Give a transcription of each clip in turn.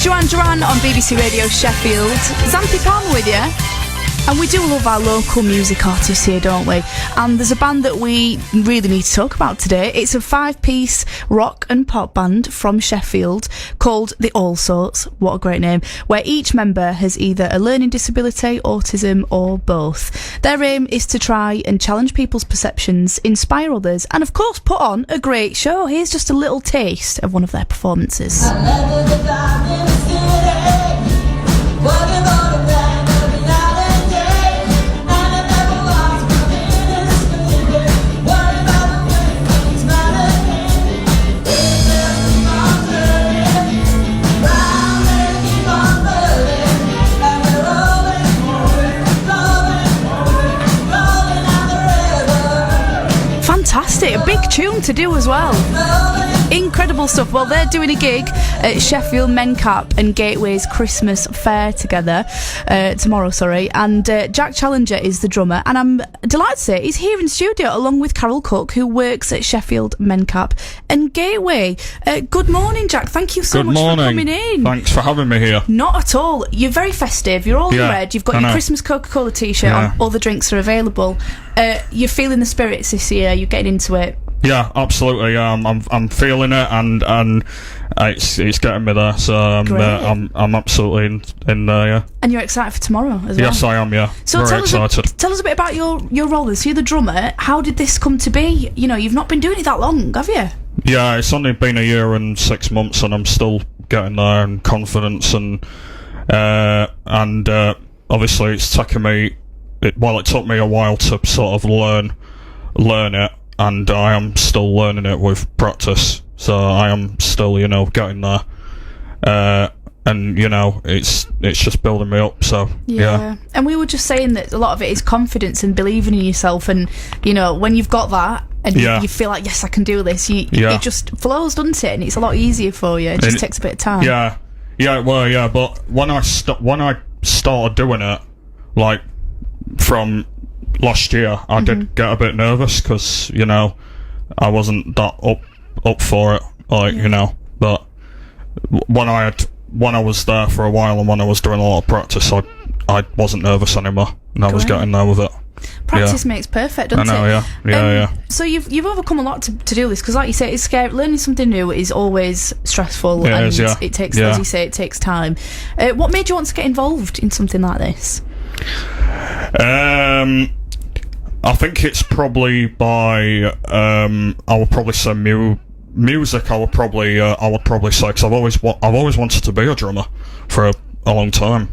Duran Duran on BBC Radio Sheffield. Xanthi Palmer with you. And we do love our local music artists here, don't we? And there's a band that we really need to talk about today. It's a 5-piece rock and pop band from Sheffield called The All Sorts. What a great name. Where each member has either a learning disability, autism or both. Their aim is to try and challenge people's perceptions, inspire others and of course put on a great show. Here's just a little taste of one of their performances. Fantastic, a big tune to do as well. Incredible stuff. Well, they're doing a gig at Sheffield Mencap and Gateway's Christmas Fair together tomorrow, and Jack Challenger is the drummer, and I'm delighted to say he's here in studio along with Carol Cook, who works at Sheffield Mencap and Gateway. Good morning, Jack. Thank you so much for coming in. Thanks for having me here. Not at all. You're very festive. You're all in red. You've got your Christmas Coca-Cola t-shirt on. All the drinks are available. You're feeling the spirits this year. You're getting into it. Yeah, absolutely. I'm feeling it, and it's getting me there. So I'm absolutely in there. Yeah. And you're excited for tomorrow as well. Yes, I am. Yeah. So very excited. Tell us a bit about your role. So you're the drummer. How did this come to be? You know, you've not been doing it that long, have you? Yeah, it's only been a year and 6 months, and I'm still getting there and confidence and obviously it's taken me. It took me a while to sort of learn it. And I am still learning it with practice, so I am still, getting there. And it's just building me up. So yeah. And we were just saying that a lot of it is confidence and believing in yourself, and when you've got that and you feel like, yes, I can do this, it just flows, doesn't it? And it's a lot easier for you. It just takes a bit of time. Yeah. But when I started doing it, like from last year, I did get a bit nervous because I wasn't that up for it, But when I was there for a while and when I was doing a lot of practice, I wasn't nervous anymore, and I was getting there with it. Practice makes perfect, doesn't it? I know, yeah. So you've overcome a lot to do this, because like you say, it's scary. Learning something new is always stressful, it takes, as you say, it takes time. What made you want to get involved in something like this? I think it's probably by I would probably say music. I would probably say, because I've always wanted to be a drummer for a long time.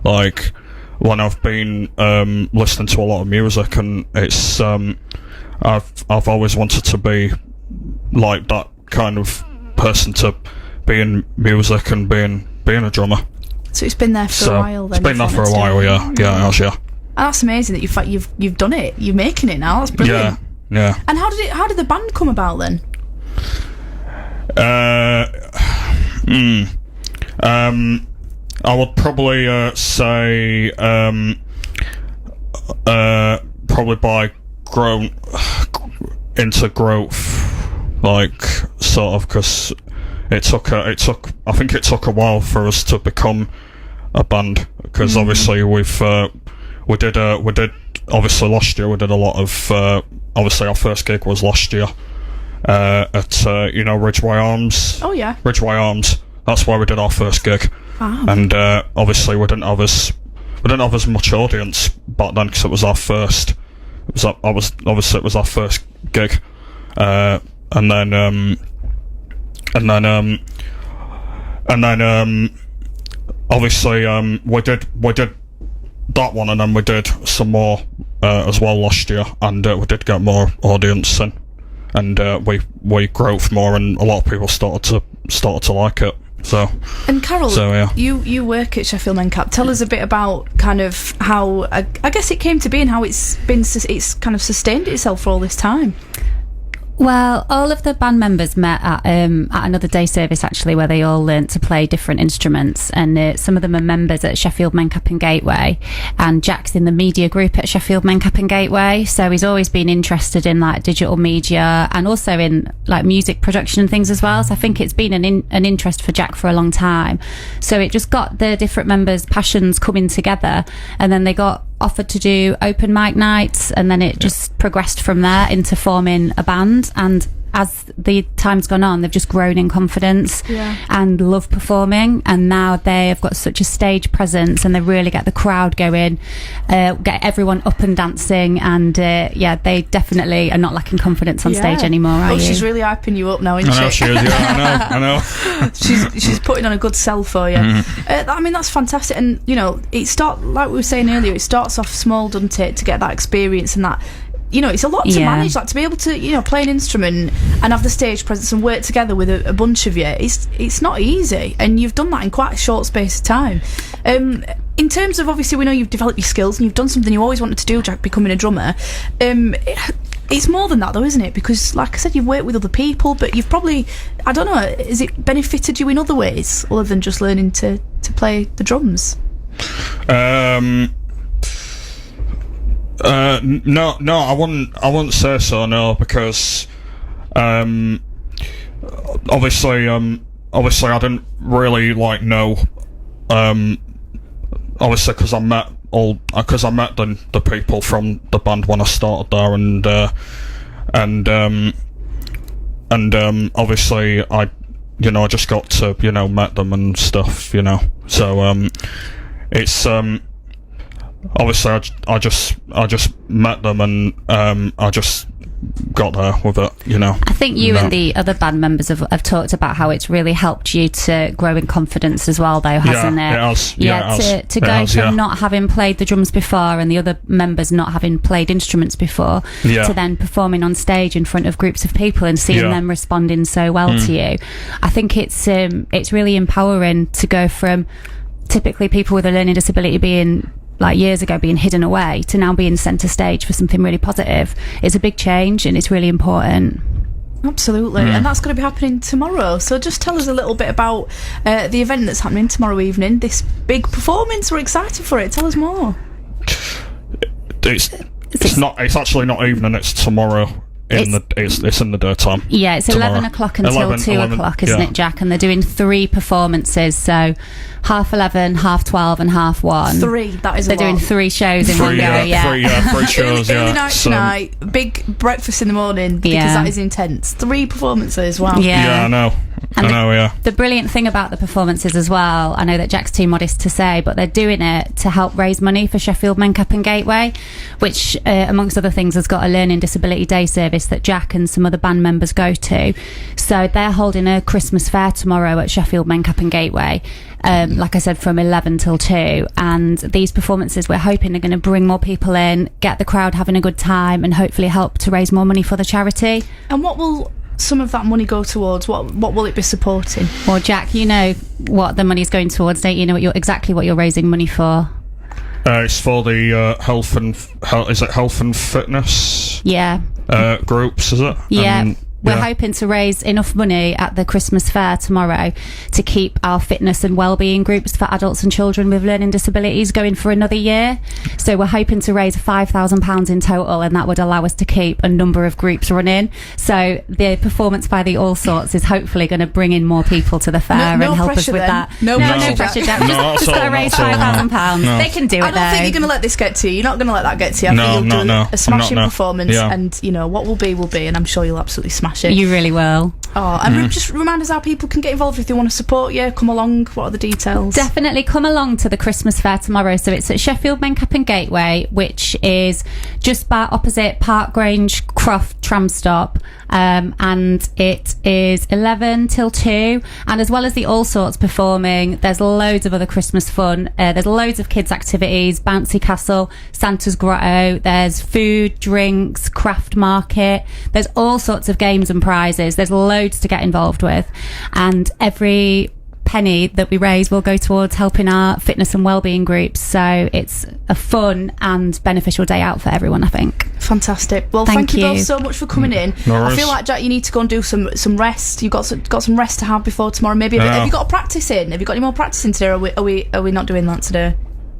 Like when I've been listening to a lot of music, and it's I've always wanted to be like that kind of person, to be in music and being a drummer. So it's been there for a while then. It's been there for a while, yeah. It has, yeah. And that's amazing that you've done it. You're making it now. That's brilliant. Yeah. And how did the band come about then? I would probably say probably by growth, like sort of, because I think it took a while for us to become a band, because obviously we did obviously last year we did a lot of obviously our first gig was last year at Ridgeway Arms. Oh yeah, Ridgeway Arms. That's where we did our first gig. Wow. And obviously we didn't have as much audience back then, because it was our first. Obviously it was our first gig, and then obviously we did that one, and then we did some more as well last year, and we did get more audience in, and we grew more, and a lot of people started to like it. So. And Carol, you work at Sheffield Mencap. Tell us a bit about kind of how I guess it came to be, and how it's kind of sustained itself for all this time. Well, all of the band members met at another day service, actually, where they all learnt to play different instruments. And some of them are members at Sheffield Mencap and Gateway. And Jack's in the media group at Sheffield Mencap and Gateway. So he's always been interested in like digital media and also in like music production and things as well. So I think it's been an interest for Jack for a long time. So it just got the different members' passions coming together. And then they got offered to do open mic nights, and then it just progressed from there into forming a band. And as the time's gone on, they've just grown in confidence and love performing, and now they've got such a stage presence and they really get the crowd going, get everyone up and dancing, and they definitely are not lacking confidence on stage anymore, are you? She's really hyping you up now, isn't I know she is, I know. she's putting on a good sell for you. I mean, that's fantastic. And like we were saying earlier, it starts off small, doesn't it, to get that experience and that. It's a lot to manage, like to be able to, play an instrument and have the stage presence and work together with a bunch of you. It's not easy, and you've done that in quite a short space of time. In terms of, obviously, we know you've developed your skills and you've done something you always wanted to do, Jack, becoming a drummer. It's more than that, though, isn't it? Because, like I said, you've worked with other people, but you've probably, I don't know, has it benefited you in other ways other than just learning to play the drums? No, I wouldn't say so. No, because obviously, I didn't really know. Obviously, because I met the people from the band when I started there, and obviously I just got to met them and stuff. So it's obviously I just met them and I just got there with it, I think you and the other band members have talked about how it's really helped you to grow in confidence as well, though, hasn't it? It has. To go from not having played the drums before and the other members not having played instruments before to then performing on stage in front of groups of people and seeing them responding so well to you. I think it's really empowering to go from typically people with a learning disability being, like years ago, being hidden away to now being centre stage for something really positive. It's a big change and it's really important. Absolutely. And that's going to be happening tomorrow. So just tell us a little bit about the event that's happening tomorrow evening, this big performance. We're excited for it. Tell us more. It's actually not evening, it's tomorrow. It's in the daytime. Yeah, it's tomorrow. 11 o'clock until 2 o'clock, isn't it, Jack? And they're doing 3 performances, so 11:30, 12:30 and 1:30. 3, that is They're doing 3 shows in one go, Three shows, early night tonight, big breakfast in the morning, because that is intense. 3 performances, wow. Yeah, I know. The brilliant thing about the performances as well, I know that Jack's too modest to say, but they're doing it to help raise money for Sheffield Mencap and Gateway, which, amongst other things, has got a learning disability day service that Jack and some other band members go to. So they're holding a Christmas fair tomorrow at Sheffield Mencap and Gateway, like I said, from 11 till 2. And these performances, we're hoping, are going to bring more people in, get the crowd having a good time, and hopefully help to raise more money for the charity. And what will some of that money go towards? What will it be supporting? Well, Jack, you know what the money's going towards, don't you? Exactly what you're raising money for? It's for the health and fitness groups, is it? Yeah. We're hoping to raise enough money at the Christmas fair tomorrow to keep our fitness and wellbeing groups for adults and children with learning disabilities going for another year. So we're hoping to raise £5,000 in total, and that would allow us to keep a number of groups running. So the performance by the All Sorts is hopefully going to bring in more people to the fair and help us with that. No pressure, Jack. Just got to raise £5,000. They can do it. I don't think you're going to let this get to you. You're not going to let that get to you. I think you'll do a smashing performance, and what will be, and I'm sure you'll absolutely smash it. You really will. And just remind us how people can get involved if they want to support you, come along. What are the details? Definitely come along to the Christmas fair tomorrow. So it's at Sheffield Mencap and Gateway, which is just opposite Park Grange Croft tram stop, and it is 11 till 2. And as well as the All Sorts performing, there's loads of other Christmas fun. There's loads of kids activities, bouncy castle, Santa's grotto, there's food, drinks, craft market, there's all sorts of games and prizes. There's loads to get involved with, and every penny that we raise will go towards helping our fitness and wellbeing groups. So it's a fun and beneficial day out for everyone, I think. Fantastic. Well, thank you both so much for coming in. No worries. I feel like, Jack, you need to go and do some rest. You've got some rest to have before tomorrow. Maybe have you got a practice in? Have you got any more practicing today? Or are we not doing that today?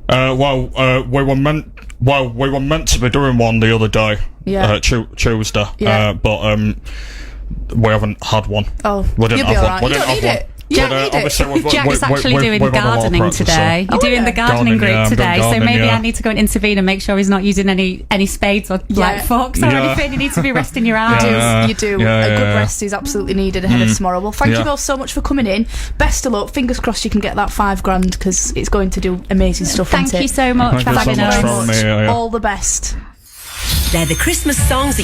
We were meant to be doing one the other day, Tuesday, but we haven't had one. Oh, we didn't you'll be have alright. one. You don't need it. Jack's actually doing gardening today. You're doing the gardening group today, so maybe I need to go and intervene and make sure he's not using any spades or like forks or anything. You need to be resting your arms. You do. A good rest is absolutely needed ahead of tomorrow. Well, thank you both so much for coming in. Best of luck. Fingers crossed you can get that $5,000 because it's going to do amazing stuff. Thank you so much for having us. All the best. They're the Christmas songs that